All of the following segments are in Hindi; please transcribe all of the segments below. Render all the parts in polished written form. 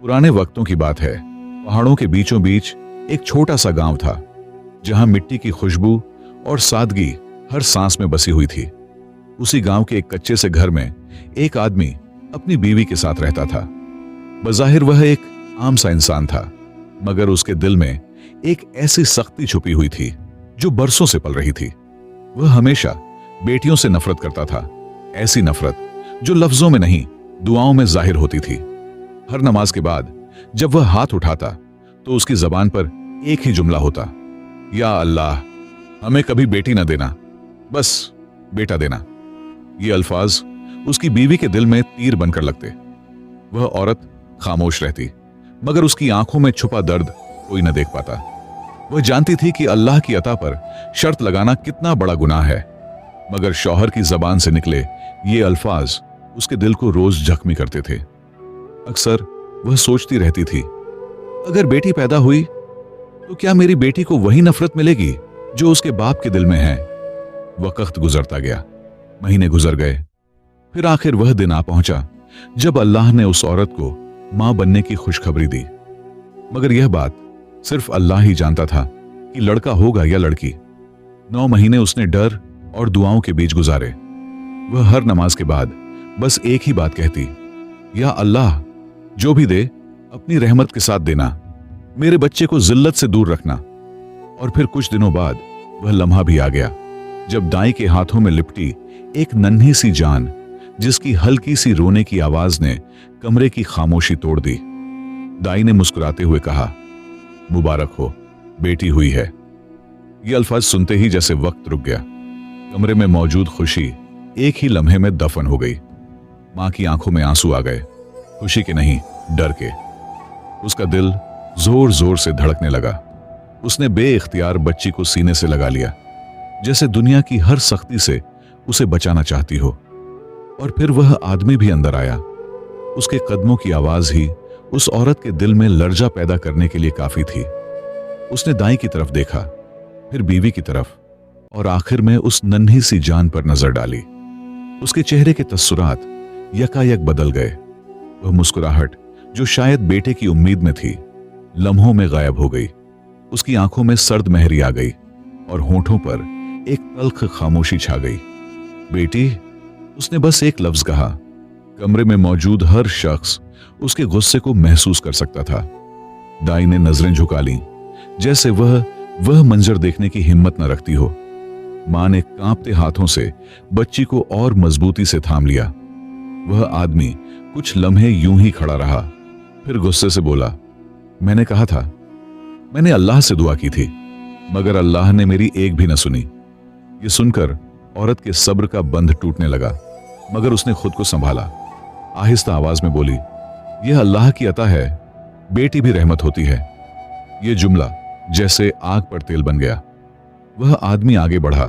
पुराने वक्तों की बात है। पहाड़ों के बीचों बीच एक छोटा सा गांव था, जहां मिट्टी की खुशबू और सादगी हर सांस में बसी हुई थी। उसी गांव के एक कच्चे से घर में एक आदमी अपनी बीवी के साथ रहता था। बज़ाहिर वह एक आम सा इंसान था, मगर उसके दिल में एक ऐसी सख्ती छुपी हुई थी जो बरसों से पल रही थी। वह हमेशा बेटियों से नफरत करता था, ऐसी नफरत जो लफ्जों में नहीं, दुआओं में जाहिर होती थी। हर नमाज के बाद जब वह हाथ उठाता तो उसकी जबान पर एक ही जुमला होता, या अल्लाह, हमें कभी बेटी ना देना, बस बेटा देना। ये अल्फाज उसकी बीवी के दिल में तीर बनकर लगते। वह औरत खामोश रहती, मगर उसकी आंखों में छुपा दर्द कोई न देख पाता। वह जानती थी कि अल्लाह की अता पर शर्त लगाना कितना बड़ा गुनाह है, मगर शौहर की जबान से निकले ये अल्फाज उसके दिल को रोज जख्मी करते थे। अक्सर वह सोचती रहती थी, अगर बेटी पैदा हुई तो क्या मेरी बेटी को वही नफरत मिलेगी जो उसके बाप के दिल में है। वक्त गुजरता गया, महीने गुजर गए, फिर आखिर वह दिन आ पहुंचा जब अल्लाह ने उस औरत को मां बनने की खुशखबरी दी। मगर यह बात सिर्फ अल्लाह ही जानता था कि लड़का होगा या लड़की। 9 महीने उसने डर और दुआओं के बीच गुजारे। वह हर नमाज के बाद बस एक ही बात कहती, या अल्लाह, जो भी दे अपनी रहमत के साथ देना, मेरे बच्चे को जिल्लत से दूर रखना। और फिर कुछ दिनों बाद वह लम्हा भी आ गया जब दाई के हाथों में लिपटी एक नन्ही सी जान, जिसकी हल्की सी रोने की आवाज ने कमरे की खामोशी तोड़ दी। दाई ने मुस्कुराते हुए कहा, मुबारक हो, बेटी हुई है। ये अल्फाज सुनते ही जैसे वक्त रुक गया। कमरे में मौजूद खुशी एक ही लम्हे में दफन हो गई। मां की आंखों में आंसू आ गए, खुशी के नहीं, डर के। उसका दिल जोर जोर से धड़कने लगा। उसने बेइख्तियार बच्ची को सीने से लगा लिया, जैसे दुनिया की हर सख्ती से उसे बचाना चाहती हो। और फिर वह आदमी भी अंदर आया। उसके कदमों की आवाज ही उस औरत के दिल में लर्जा पैदा करने के लिए काफी थी। उसने दाई की तरफ देखा, फिर बीवी की तरफ, और आखिर में उस नन्ही सी जान पर नजर डाली। उसके चेहरे के तस्सुरात यकायक बदल गए। वह मुस्कुराहट जो शायद बेटे की उम्मीद में थी, लम्हों में गायब हो गई। उसकी आंखों में सर्द मेहरी आ गई और होठों पर एक तल्ख खामोशी छा गई। बेटी, उसने बस एक लफ्ज कहा। कमरे में मौजूद हर शख्स उसके गुस्से को महसूस कर सकता था। दाई ने नजरें झुका लीं, जैसे वह मंजर देखने की हिम्मत न रखती हो। मां ने कांपते हाथों से बच्ची को और मजबूती से थाम लिया। वह आदमी कुछ लम्हे यूं ही खड़ा रहा, फिर गुस्से से बोला, मैंने कहा था, मैंने अल्लाह से दुआ की थी, मगर अल्लाह ने मेरी एक भी न सुनी। ये सुनकर औरत के सब्र का बंध टूटने लगा, मगर उसने खुद को संभाला। आहिस्ता आवाज में बोली, यह अल्लाह की अता है, बेटी भी रहमत होती है। यह जुमला जैसे आग पर तेल बन गया। वह आदमी आगे बढ़ा।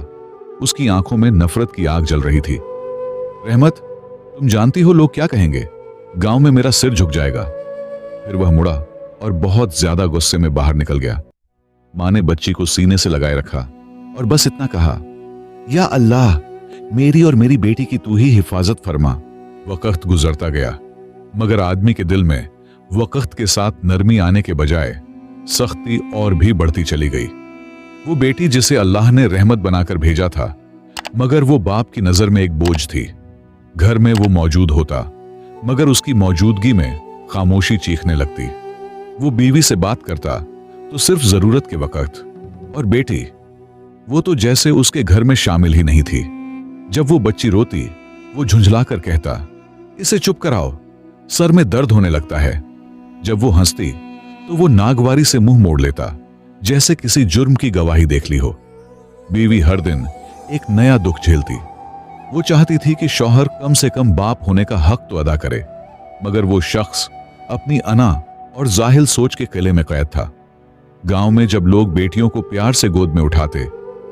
उसकी आंखों में नफरत की आग जल रही थी। रहमत, तुम जानती हो लोग क्या कहेंगे, गांव में मेरा सिर झुक जाएगा। फिर वह मुड़ा और बहुत ज्यादा गुस्से में बाहर निकल गया। मां ने बच्ची को सीने से लगाए रखा और बस इतना कहा, या अल्लाह, मेरी और मेरी बेटी की तू ही हिफाजत फरमा। वक्त गुजरता गया, मगर आदमी के दिल में वक्त के साथ नरमी आने के बजाय सख्ती और भी बढ़ती चली गई। वो बेटी जिसे अल्लाह ने रहमत बनाकर भेजा था, मगर वो बाप की नजर में एक बोझ थी। घर में वो मौजूद होता, मगर उसकी मौजूदगी में खामोशी चीखने लगती। वो बीवी से बात करता तो सिर्फ जरूरत के वक्त, और बेटी, वो तो जैसे उसके घर में शामिल ही नहीं थी। जब वो बच्ची रोती, वो झुंझलाकर कहता, इसे चुप कराओ, सर में दर्द होने लगता है। जब वो हंसती तो वो नागवारी से मुंह मोड़ लेता, जैसे किसी जुर्म की गवाही देख ली हो। बीवी हर दिन एक नया दुख झेलती। वो चाहती थी कि शौहर कम से कम बाप होने का हक तो अदा करे, मगर वो शख्स अपनी अना और जाहिल सोच के किले में कैद था। गांव में जब लोग बेटियों को प्यार से गोद में उठाते,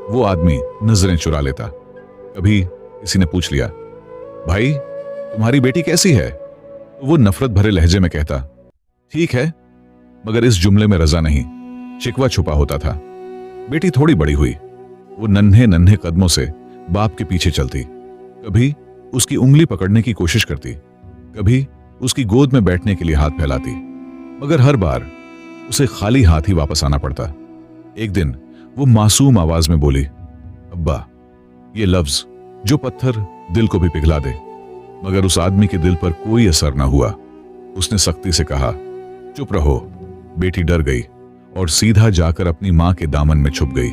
वो आदमी नजरें चुरा लेता। कभी किसी ने पूछ लिया, भाई तुम्हारी बेटी कैसी है? तो वो नफरत भरे लहजे में कहता, ठीक है, मगर इस जुमले में रजा नहीं, शिकवा छुपा होता था। बेटी थोड़ी बड़ी हुई। वो नन्हे नन्हे कदमों से बाप के पीछे चलती, कभी उसकी उंगली पकड़ने की कोशिश करती, कभी उसकी गोद में बैठने के लिए हाथ फैलाती। मगर हर बार उसे खाली हाथ ही वापस आना पड़ता। एक दिन वो मासूम आवाज में बोली, अब्बा। ये लफ्ज जो पत्थर दिल को भी पिघला दे, मगर उस आदमी के दिल पर कोई असर न हुआ। उसने सख्ती से कहा, चुप रहो। बेटी डर गई और सीधा जाकर अपनी मां के दामन में छुप गई।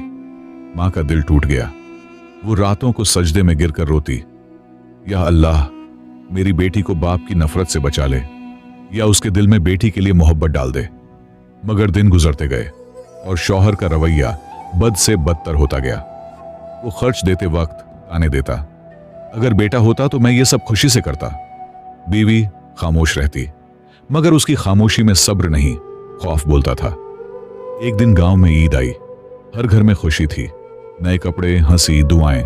मां का दिल टूट गया। वो रातों को सजदे में गिरकर रोती, या अल्लाह, मेरी बेटी को बाप की नफरत से बचा ले, या उसके दिल में बेटी के लिए मोहब्बत डाल दे। मगर दिन गुजरते गए और शौहर का रवैया बद से बदतर होता गया। वो खर्च देते वक्त ताने देता, अगर बेटा होता तो मैं ये सब खुशी से करता। बीवी खामोश रहती, मगर उसकी खामोशी में सब्र नहीं, खौफ बोलता था। एक दिन गांव में ईद आई। हर घर में खुशी थी, नए कपड़े, हंसी, दुआएं।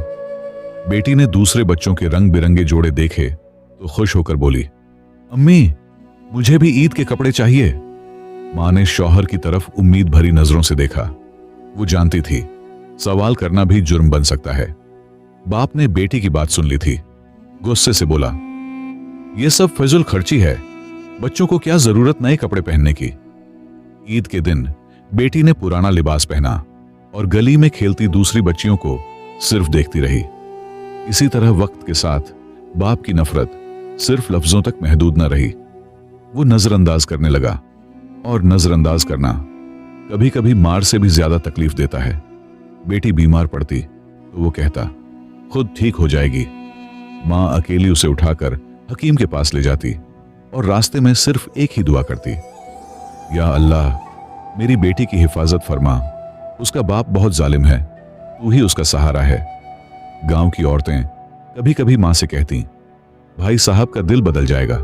बेटी ने दूसरे बच्चों के रंग बिरंगे जोड़े देखे तो खुश होकर बोली, अम्मी, मुझे भी ईद के कपड़े चाहिए। मां ने शौहर की तरफ उम्मीद भरी नजरों से देखा। वो जानती थी सवाल करना भी जुर्म बन सकता है। बाप ने बेटी की बात सुन ली थी। गुस्से से बोला, यह सब फिजुल खर्ची है, बच्चों को क्या जरूरत नए कपड़े पहनने की। ईद के दिन बेटी ने पुराना लिबास पहना और गली में खेलती दूसरी बच्चियों को सिर्फ देखती रही। इसी तरह वक्त के साथ बाप की नफरत सिर्फ लफ्जों तक महदूद न रही। वो नजरअंदाज करने लगा, और नजरअंदाज करना कभी कभी मार से भी ज्यादा तकलीफ देता है। बेटी बीमार पड़ती तो वो कहता, खुद ठीक हो जाएगी। मां अकेली उसे उठाकर हकीम के पास ले जाती और रास्ते में सिर्फ एक ही दुआ करती, या अल्लाह, मेरी बेटी की हिफाजत फरमा, उसका बाप बहुत जालिम है, तू ही उसका सहारा है। गांव की औरतें कभी कभी मां से कहती, भाई साहब का दिल बदल जाएगा।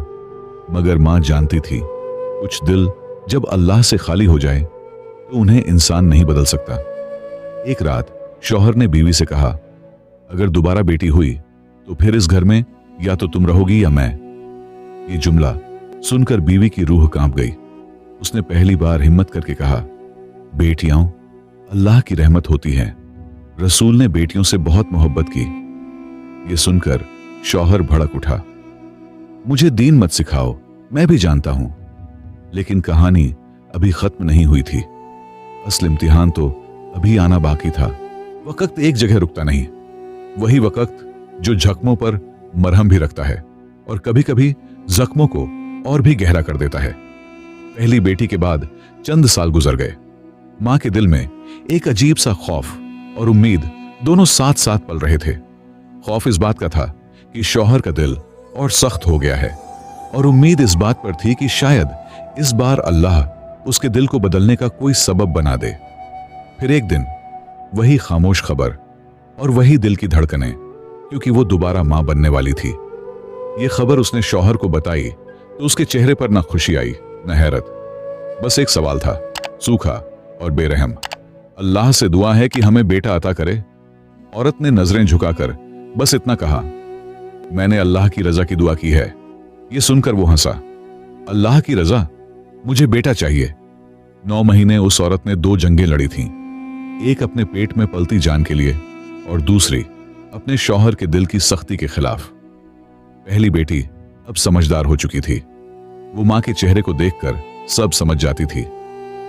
मगर मां जानती थी कुछ दिल जब अल्लाह से खाली हो जाए तो उन्हें इंसान नहीं बदल सकता। एक रात शौहर ने बीवी से कहा, अगर दोबारा बेटी हुई तो फिर इस घर में या तो तुम रहोगी या मैं। ये जुमला सुनकर बीवी की रूह कांप गई। उसने पहली बार हिम्मत करके कहा, बेटियां अल्लाह की रहमत होती हैं। रसूल ने बेटियों से बहुत मोहब्बत की। ये सुनकर शौहर भड़क उठा, मुझे दीन मत सिखाओ, मैं भी जानता हूं। लेकिन कहानी अभी खत्म नहीं हुई थी। असल इम्तिहान तो अभी आना बाकी था। वक्त एक जगह रुकता नहीं, वही वक्त जो जख्मों पर मरहम भी रखता है और कभी कभी जख्मों को और भी गहरा कर देता है। पहली बेटी के बाद चंद साल गुजर गए। मां के दिल में एक अजीब सा खौफ और उम्मीद दोनों साथ साथ पल रहे थे। खौफ इस बात का था कि शौहर का दिल और सख्त हो गया है, और उम्मीद इस बात पर थी कि शायद इस बार अल्लाह उसके दिल को बदलने का कोई सबब बना दे। फिर एक दिन वही खामोश खबर और वही दिल की धड़कनें, क्योंकि वो दोबारा मां बनने वाली थी। ये खबर उसने शौहर को बताई तो उसके चेहरे पर न खुशी आई न हैरत। बस एक सवाल था, सूखा और बेरहम, अल्लाह से दुआ है कि हमें बेटा अता करे। औरत ने नजरें झुकाकर बस इतना कहा, मैंने अल्लाह की रजा की दुआ की है। ये सुनकर वो हंसा, अल्लाह की रजा, मुझे बेटा चाहिए। 9 महीने उस औरत ने 2 जंगें लड़ी थीं, एक अपने पेट में पलती जान के लिए और दूसरी अपने शौहर के दिल की सख्ती के खिलाफ। पहली बेटी अब समझदार हो चुकी थी। वो मां के चेहरे को देखकर सब समझ जाती थी।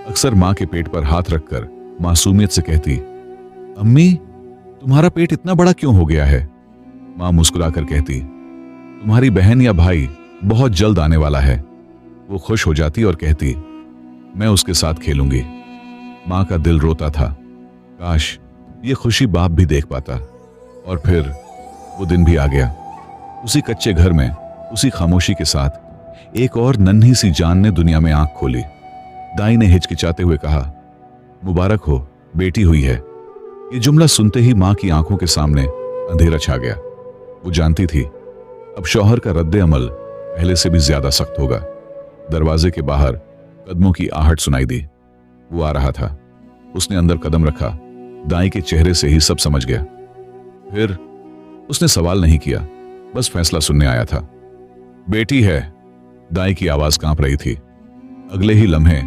अक्सर मां के पेट पर हाथ रखकर मासूमियत से कहती, अम्मी, तुम्हारा पेट इतना बड़ा क्यों हो गया है? मां मुस्कुराकर कहती, तुम्हारी बहन या भाई बहुत जल्द आने वाला है। वो खुश हो जाती और कहती, मैं उसके साथ खेलूंगी। मां का दिल रोता था, काश ये खुशी बाप भी देख पाता। और फिर वो दिन भी आ गया। उसी कच्चे घर में उसी खामोशी के साथ एक और नन्ही सी जान ने दुनिया में आंख खोली। दाई ने हिचकिचाते हुए कहा, मुबारक हो, बेटी हुई है। ये जुमला सुनते ही मां की आंखों के सामने अंधेरा छा गया। वो जानती थी अब शौहर का रद्द अमल पहले से भी ज्यादा सख्त होगा। दरवाजे के बाहर कदमों की आहट सुनाई दी। वो आ रहा था। उसने अंदर कदम रखा। दाई के चेहरे से ही सब समझ गया। फिर उसने सवाल नहीं किया, बस फैसला सुनने आया था। बेटी है। दाई की आवाज कांप रही थी। अगले ही लम्हे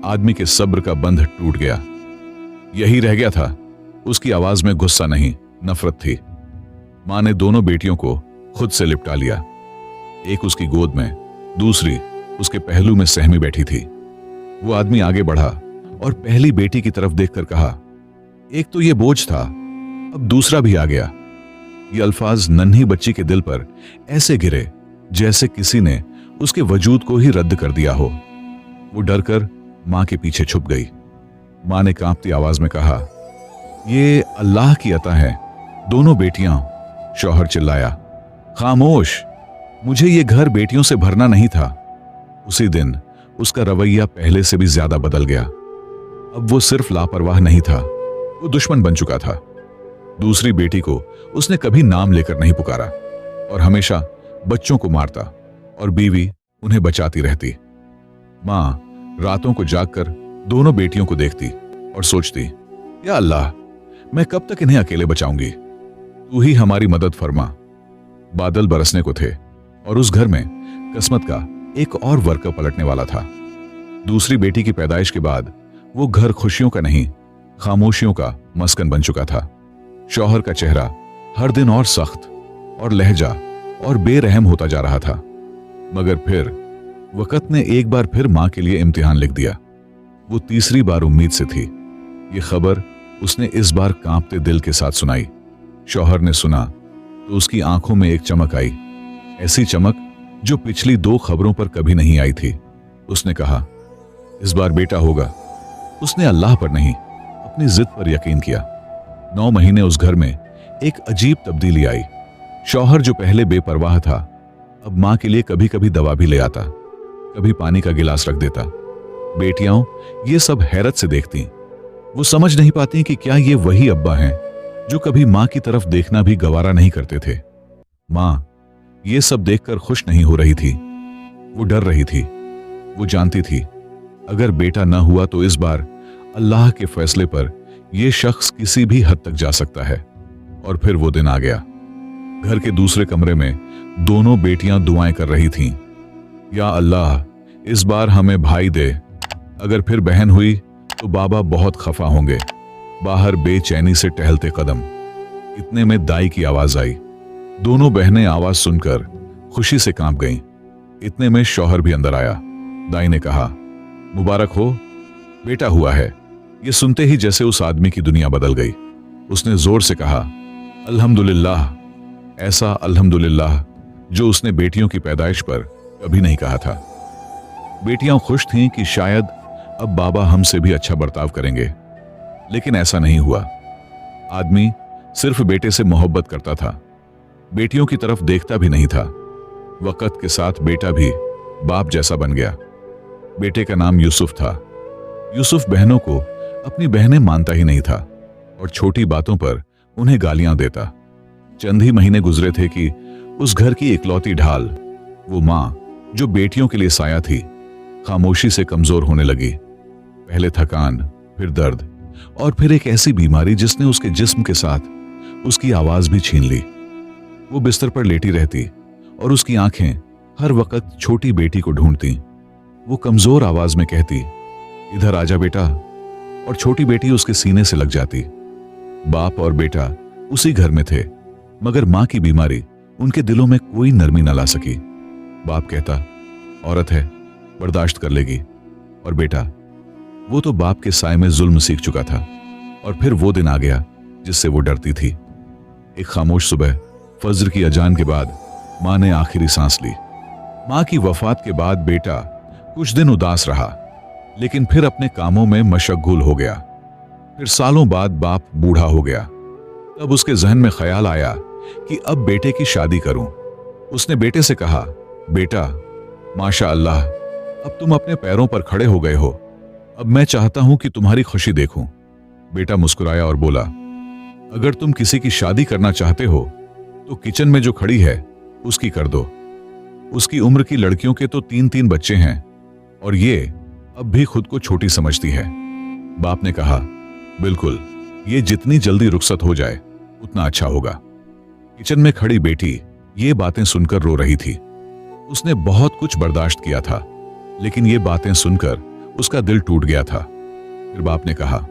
आदमी के सब्र का बंध टूट गया। यही रह गया था। उसकी आवाज में गुस्सा नहीं, नफरत थी। मां ने दोनों बेटियों को खुद से लिपटा लिया। एक उसकी गोद में, दूसरी उसके पहलू में सहमी बैठी थी। वो आदमी आगे बढ़ा और पहली बेटी की तरफ देखकर कहा, एक तो ये बोझ था, अब दूसरा भी आ गया। ये अल्फाज नन्ही बच्ची के दिल पर ऐसे गिरे जैसे किसी ने उसके वजूद को ही रद्द कर दिया हो। वो डरकर मां के पीछे छुप गई। मां ने कांपती आवाज में कहा, ये अल्लाह की अता है। दोनों बेटियां। शौहर चिल्लाया, खामोश, मुझे ये घर बेटियों से भरना नहीं था। उसी दिन उसका रवैया पहले से भी ज्यादा बदल गया। अब वो सिर्फ लापरवाह नहीं था, वो दुश्मन बन चुका था। दूसरी बेटी को उसने कभी नाम लेकर नहीं पुकारा और हमेशा बच्चों को मारता और बीवी उन्हें बचाती रहती। मां रातों को जागकर दोनों बेटियों को देखती और सोचती, या अल्लाह, मैं कब तक इन्हें अकेले बचाऊंगी? तू ही हमारी मदद फरमा। बादल बरसने को थे और उस घर में किस्मत का एक और वर्कर पलटने वाला था। दूसरी बेटी की पैदाइश के बाद वो घर खुशियों का नहीं, खामोशियों का मस्कन बन चुका था। शौहर का चेहरा हर दिन और सख्त और लहजा और बेरहम होता जा रहा था। मगर फिर वक्त ने एक बार फिर मां के लिए इम्तिहान लिख दिया। वो तीसरी बार उम्मीद से थी। ये खबर उसने इस बार कांपते दिल के साथ सुनाई। शौहर ने सुना तो उसकी आंखों में एक चमक आई, ऐसी चमक जो पिछली 2 खबरों पर कभी नहीं आई थी। उसने कहा, इस बार बेटा होगा। उसने अल्लाह पर नहीं, अपनी जिद पर यकीन किया। 9 महीने उस घर में एक अजीब तब्दीली आई। शौहर जो पहले बेपरवाह था, अब मां के लिए कभी कभी दवा भी ले आता, कभी पानी का गिलास रख देता। बेटियां ये सब हैरत से देखती। वो समझ नहीं पाती कि क्या ये वही अब्बा हैं जो कभी मां की तरफ देखना भी गवारा नहीं करते थे। मां ये सब देखकर खुश नहीं हो रही थी, वो डर रही थी। वो जानती थी अगर बेटा न हुआ तो इस बार अल्लाह के फैसले पर यह शख्स किसी भी हद तक जा सकता है। और फिर वो दिन आ गया। घर के दूसरे कमरे में दोनों बेटियां दुआएं कर रही थीं, या अल्लाह, इस बार हमें भाई दे। अगर फिर बहन हुई तो बाबा बहुत खफा होंगे। बाहर बेचैनी से टहलते कदम। इतने में दाई की आवाज आई। दोनों बहनें आवाज सुनकर खुशी से कांप गईं। इतने में शौहर भी अंदर आया। दाई ने कहा, मुबारक हो, बेटा हुआ है। ये सुनते ही जैसे उस आदमी की दुनिया बदल गई। उसने जोर से कहा, अल्हम्दुलिल्लाह। ऐसा अल्हम्दुलिल्लाह जो उसने बेटियों की पैदाइश पर कभी नहीं कहा था। बेटियां खुश थीं कि शायद अब बाबा हमसे भी अच्छा बर्ताव करेंगे, लेकिन ऐसा नहीं हुआ। आदमी सिर्फ बेटे से मोहब्बत करता था, बेटियों की तरफ देखता भी नहीं था। वक्त के साथ बेटा भी बाप जैसा बन गया। बेटे का नाम यूसुफ था। यूसुफ बहनों को अपनी बहनें मानता ही नहीं था और छोटी बातों पर उन्हें गालियां देता। चंद ही महीने गुजरे थे कि उस घर की इकलौती ढाल, वो मां जो बेटियों के लिए साया थी, खामोशी से कमजोर होने लगी। पहले थकान, फिर दर्द और फिर एक ऐसी बीमारी जिसने उसके जिस्म के साथ उसकी आवाज भी छीन ली। वो बिस्तर पर लेटी रहती और उसकी आंखें हर वक्त छोटी बेटी को ढूंढती। वो कमजोर आवाज में कहती, इधर आजा बेटा, और छोटी बेटी उसके सीने से लग जाती। बाप और बेटा उसी घर में थे, मगर मां की बीमारी उनके दिलों में कोई नरमी न ला सकी। बाप कहता, औरत है, बर्दाश्त कर लेगी। और बेटा, वो तो बाप के साए में जुल्म सीख चुका था। और फिर वो दिन आ गया जिससे वो डरती थी। एक खामोश सुबह फज्र की अजान के बाद मां ने आखिरी सांस ली। मां की वफात के बाद बेटा कुछ दिन उदास रहा, लेकिन फिर अपने कामों में मशगूल हो गया। फिर सालों बाद बाप बूढ़ा हो गया। तब उसके जहन में ख्याल आया कि अब बेटे की शादी करूं। उसने बेटे से कहा, बेटा, माशा अल्लाह, अब तुम अपने पैरों पर खड़े हो गए हो। अब मैं चाहता हूं कि तुम्हारी खुशी देखूं। बेटा मुस्कुराया और बोला, अगर तुम किसी की शादी करना चाहते हो तो किचन में जो खड़ी है उसकी कर दो। उसकी उम्र की लड़कियों के तो 3-3 बच्चे हैं और ये अब भी खुद को छोटी समझती है। बाप ने कहा, बिल्कुल, ये जितनी जल्दी रुखसत हो जाए उतना अच्छा होगा। किचन में खड़ी बेटी ये बातें सुनकर रो रही थी। उसने बहुत कुछ बर्दाश्त किया था, लेकिन ये बातें सुनकर उसका दिल टूट गया था। फिर बाप ने कहा,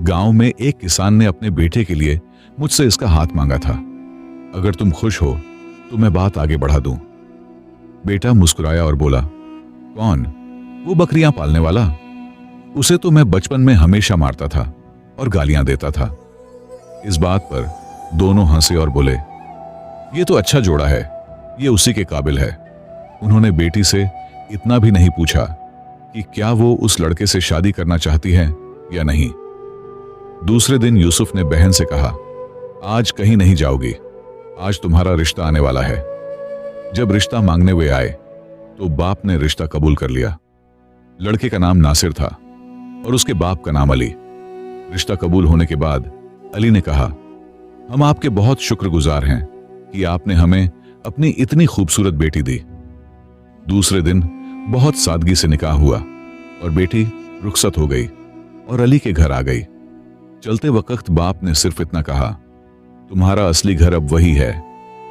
गांव में एक किसान ने अपने बेटे के लिए मुझसे इसका हाथ मांगा था। अगर तुम खुश हो तो मैं बात आगे बढ़ा दूं। बेटा मुस्कुराया और बोला, कौन? वो बकरियां पालने वाला? उसे तो मैं बचपन में हमेशा मारता था और गालियां देता था। इस बात पर दोनों हंसे और बोले, ये तो अच्छा जोड़ा है, ये उसी के काबिल है। उन्होंने बेटी से इतना भी नहीं पूछा कि क्या वो उस लड़के से शादी करना चाहती है या नहीं। दूसरे दिन यूसुफ ने बहन से कहा, आज कहीं नहीं जाओगी, आज तुम्हारा रिश्ता आने वाला है। जब रिश्ता मांगने वे आए तो बाप ने रिश्ता कबूल कर लिया। लड़के का नाम नासिर था और उसके बाप का नाम अली। रिश्ता कबूल होने के बाद अली ने कहा, हम आपके बहुत शुक्रगुजार हैं कि आपने हमें अपनी इतनी खूबसूरत बेटी दी। दूसरे दिन बहुत सादगी से निकाह हुआ और बेटी रुखसत हो गई और अली के घर आ गई। चलते वक्त बाप ने सिर्फ इतना कहा, तुम्हारा असली घर अब वही है,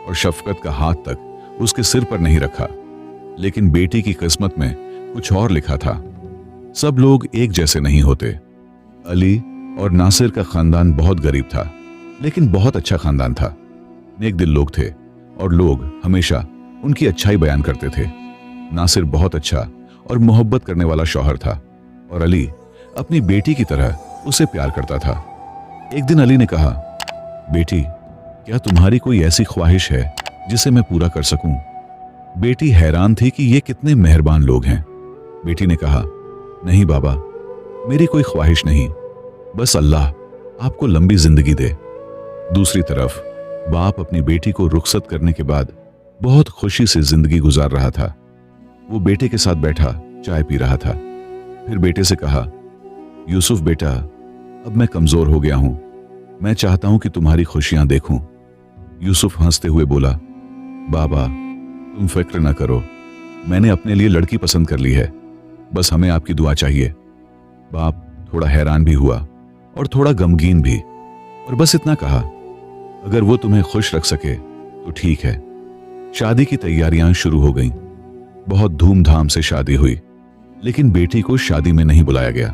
और शफकत का हाथ तक उसके सिर पर नहीं रखा। लेकिन बेटी की किस्मत में कुछ और लिखा था। सब लोग एक जैसे नहीं होते। अली और नासिर का खानदान बहुत गरीब था, लेकिन बहुत अच्छा खानदान था। नेक दिल लोग थे और लोग हमेशा उनकी अच्छाई बयान करते थे। नासिर बहुत अच्छा और मोहब्बत करने वाला शौहर था और अली अपनी बेटी की तरह उसे प्यार करता था। एक दिन अली ने कहा, बेटी, क्या तुम्हारी कोई ऐसी ख्वाहिश है जिसे मैं पूरा कर सकूं? बेटी हैरान थी कि ये कितने मेहरबान लोग हैं। बेटी ने कहा, नहीं बाबा, मेरी कोई ख्वाहिश नहीं, बस अल्लाह आपको लंबी जिंदगी दे। दूसरी तरफ बाप अपनी बेटी को रुखसत करने के बाद बहुत खुशी से जिंदगी गुजार रहा था। वो बेटे के साथ बैठा चाय पी रहा था। फिर बेटे से कहा, यूसुफ बेटा, अब मैं कमजोर हो गया हूं, मैं चाहता हूं कि तुम्हारी खुशियां देखूं। यूसुफ हंसते हुए बोला, बाबा, तुम फिक्र ना करो, मैंने अपने लिए लड़की पसंद कर ली है, बस हमें आपकी दुआ चाहिए। बाप थोड़ा हैरान भी हुआ और थोड़ा गमगीन भी, और बस इतना कहा, अगर वो तुम्हें खुश रख सके तो ठीक है। शादी की तैयारियां शुरू हो गईं। बहुत धूमधाम से शादी हुई, लेकिन बेटी को शादी में नहीं बुलाया गया।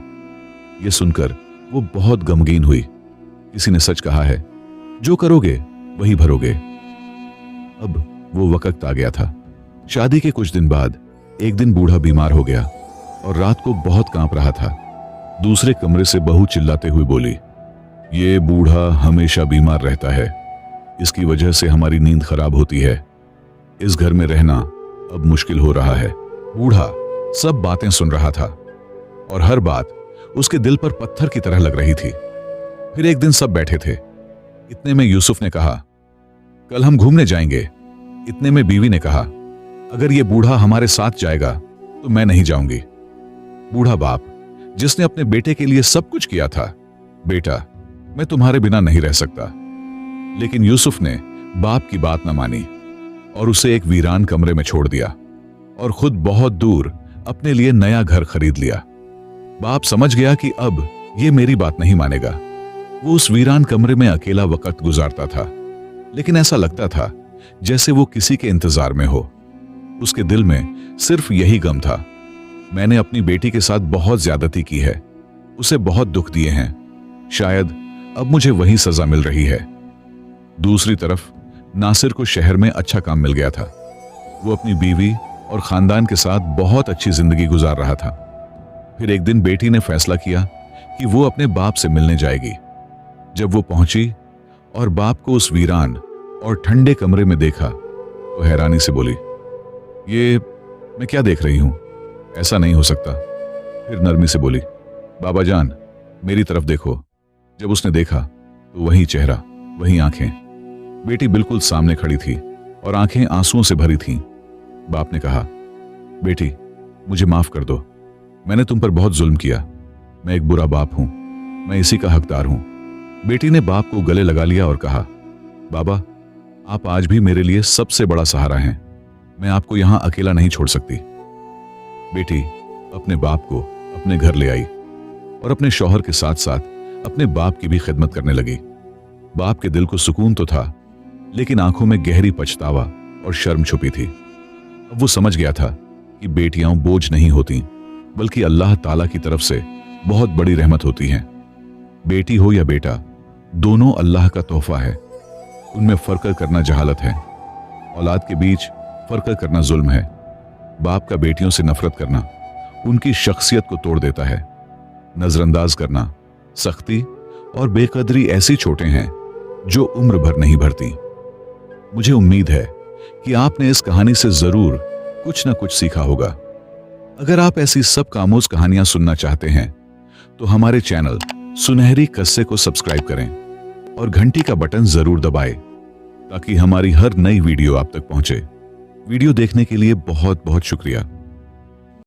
यह सुनकर वो बहुत गमगीन हुई। किसी ने सच कहा है, जो करोगे वही भरोगे। अब वो वक्त आ गया था। शादी के कुछ दिन बाद एक दिन बूढ़ा बीमार हो गया और रात को बहुत कांप रहा था। दूसरे कमरे से बहू चिल्लाते हुए बोली, ये बूढ़ा हमेशा बीमार रहता है, इसकी वजह से हमारी नींद खराब होती है। इस घर में रहना अब मुश्किल हो रहा है। बूढ़ा सब बातें सुन रहा था और हर बात उसके दिल पर पत्थर की तरह लग रही थी। फिर एक दिन सब बैठे थे। इतने में यूसुफ ने कहा, कल हम घूमने जाएंगे। इतने में बीवी ने कहा, अगर ये बूढ़ा हमारे साथ जाएगा तो मैं नहीं जाऊंगी। बूढ़ा बाप, जिसने अपने बेटे के लिए सब कुछ किया था, बेटा, मैं तुम्हारे बिना नहीं रह सकता। लेकिन यूसुफ ने बाप की बात न मानी और उसे एक वीरान कमरे में छोड़ दिया और खुद बहुत दूर अपने लिए नया घर खरीद लिया। बाप समझ गया कि अब ये मेरी बात नहीं मानेगा। वो उस वीरान कमरे में अकेला वक्त गुजारता था, लेकिन ऐसा लगता था जैसे वो किसी के इंतजार में हो। उसके दिल में सिर्फ यही गम था, मैंने अपनी बेटी के साथ बहुत ज्यादती की है, उसे बहुत दुख दिए हैं, शायद अब मुझे वही सजा मिल रही है। दूसरी तरफ नासिर को शहर में अच्छा काम मिल गया था। वो अपनी बीवी और खानदान के साथ बहुत अच्छी जिंदगी गुजार रहा था। फिर एक दिन बेटी ने फैसला किया कि वो अपने बाप से मिलने जाएगी। जब वो पहुंची और बाप को उस वीरान और ठंडे कमरे में देखा तो हैरानी से बोली, ये मैं क्या देख रही हूं, ऐसा नहीं हो सकता। फिर नरमी से बोली, बाबा जान, मेरी तरफ देखो। जब उसने देखा तो वही चेहरा, वही आंखें। बेटी बिल्कुल सामने खड़ी थी और आंखें आंसुओं से भरी थीं। बाप ने कहा, बेटी, मुझे माफ कर दो, मैंने तुम पर बहुत जुल्म किया। मैं एक बुरा बाप हूं, मैं इसी का हकदार हूं। बेटी ने बाप को गले लगा लिया और कहा, बाबा, आप आज भी मेरे लिए सबसे बड़ा सहारा हैं, मैं आपको यहां अकेला नहीं छोड़ सकती। बेटी अपने बाप को अपने घर ले आई और अपने शौहर के साथ साथ अपने बाप की भी खिदमत करने लगी। बाप के दिल को सुकून तो था, लेकिन आंखों में गहरी पछतावा और शर्म छुपी थी। अब वो समझ गया था कि बेटियां बोझ नहीं होती, बल्कि अल्लाह ताला की तरफ से बहुत बड़ी रहमत होती हैं। बेटी हो या बेटा, दोनों अल्लाह का तोहफा है। उनमें फर्क करना जहालत है। औलाद के बीच फर्क करना जुल्म है। बाप का बेटियों से नफरत करना उनकी शख्सियत को तोड़ देता है। नजरअंदाज करना, सख्ती और बेकदरी ऐसी चोटें हैं जो उम्र भर नहीं भरती। मुझे उम्मीद है कि आपने इस कहानी से जरूर कुछ ना कुछ सीखा होगा। अगर आप ऐसी सब कामोज कहानियां सुनना चाहते हैं तो हमारे चैनल सुनहरी कस्से को सब्सक्राइब करें और घंटी का बटन जरूर दबाएं ताकि हमारी हर नई वीडियो आप तक पहुंचे। वीडियो देखने के लिए बहुत बहुत शुक्रिया।